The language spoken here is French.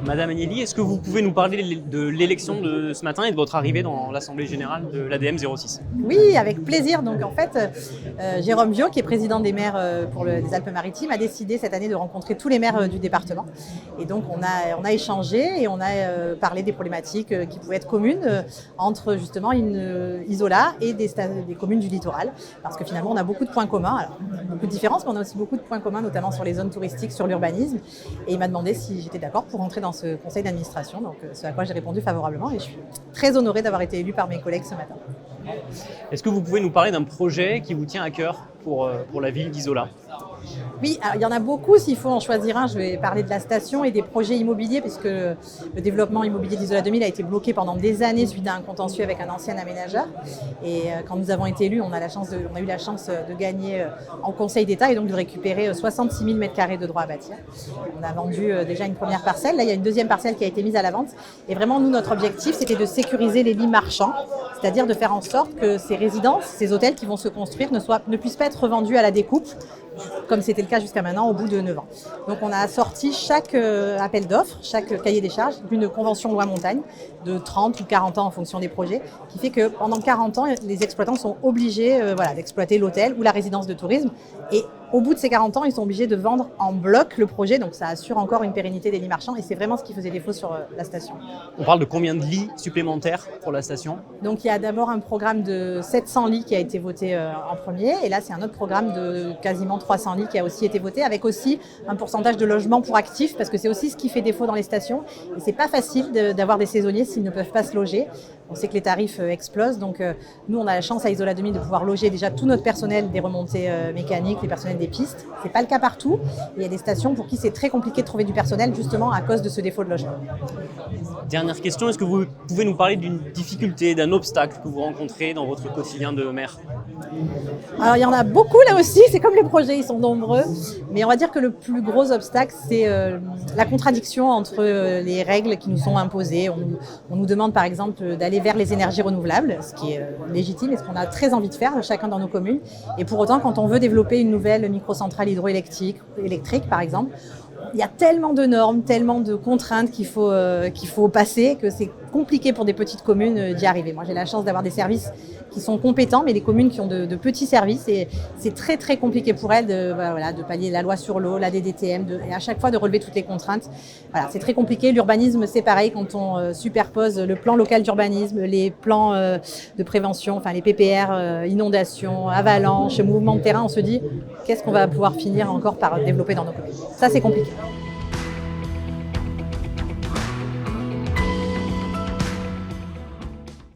Madame Agnelli, est-ce que vous pouvez nous parler de l'élection de ce matin et de votre arrivée dans l'Assemblée Générale de l'ADM 06? Oui, avec plaisir. Donc en fait, Jérôme Viau, qui est président des maires pour les Alpes-Maritimes, a décidé cette année de rencontrer tous les maires du département. Et donc on a échangé et on a parlé des problématiques qui pouvaient être communes entre justement Isola et des communes du littoral. Parce que finalement, on a beaucoup de points communs. Alors, beaucoup de différences, mais on a aussi beaucoup de points communs, notamment sur les zones touristiques, sur l'urbanisme. Et il m'a demandé si j'étais d'accord pour rentrer dans ce conseil d'administration. Donc ce à quoi j'ai répondu favorablement et je suis très honorée d'avoir été élue par mes collègues ce matin. Est-ce que vous pouvez nous parler d'un projet qui vous tient à cœur pour la ville d'Isola? Oui, alors, il y en a beaucoup. S'il faut en choisir un, je vais parler de la station et des projets immobiliers, puisque le développement immobilier d'Isola 2000 a été bloqué pendant des années suite à un contentieux avec un ancien aménageur. Et quand nous avons été élus, on a eu la chance de gagner en Conseil d'État et donc de récupérer 66 000 m² de droits à bâtir. On a vendu déjà une première parcelle. Là, il y a une deuxième parcelle qui a été mise à la vente. Et vraiment, nous, notre objectif, c'était de sécuriser les lits marchands, c'est-à-dire de faire en sorte que ces résidences, ces hôtels qui vont se construire ne puissent pas être revendus à la découpe, comme c'était le cas jusqu'à maintenant, au bout de 9 ans. Donc on a sorti chaque appel d'offres, chaque cahier des charges d'une convention loi montagne de 30 ou 40 ans en fonction des projets, qui fait que pendant 40 ans, les exploitants sont obligés d'exploiter l'hôtel ou la résidence de tourisme. Et au bout de ces 40 ans, ils sont obligés de vendre en bloc le projet, donc ça assure encore une pérennité des lits marchands et c'est vraiment ce qui faisait défaut sur la station. On parle de combien de lits supplémentaires pour la station? Donc il y a d'abord un programme de 700 lits qui a été voté en premier et là c'est un autre programme de quasiment 300 lits qui a aussi été voté avec aussi un pourcentage de logements pour actifs parce que c'est aussi ce qui fait défaut dans les stations et c'est pas facile d'avoir des saisonniers s'ils ne peuvent pas se loger. On sait que les tarifs explosent donc nous on a la chance à Isola 2000 de pouvoir loger déjà tout notre personnel des remontées mécaniques, les personnels des pistes. C'est pas le cas partout. Il y a des stations pour qui c'est très compliqué de trouver du personnel justement à cause de ce défaut de logement. Dernière question, est-ce que vous pouvez nous parler d'une difficulté, d'un obstacle que vous rencontrez dans votre quotidien de maire? Alors il y en a beaucoup là aussi, c'est comme les projets, ils sont nombreux, mais on va dire que le plus gros obstacle c'est la contradiction entre les règles qui nous sont imposées. On nous demande par exemple d'aller vers les énergies renouvelables, ce qui est légitime et ce qu'on a très envie de faire chacun dans nos communes. Et pour autant, quand on veut développer une nouvelle microcentrale hydroélectrique par exemple, il y a tellement de normes, tellement de contraintes qu'il faut passer que c'est compliqué pour des petites communes d'y arriver. Moi, j'ai la chance d'avoir des services qui sont compétents, mais des communes qui ont de petits services et c'est très très compliqué pour elles de pallier la loi sur l'eau, la DDTM, et à chaque fois de relever toutes les contraintes. Voilà, c'est très compliqué. L'urbanisme, c'est pareil quand on superpose le plan local d'urbanisme, les plans de prévention, enfin les PPR, inondations, avalanches, mouvements de terrain, on se dit qu'est-ce qu'on va pouvoir finir encore par développer dans nos communes. Ça, c'est compliqué.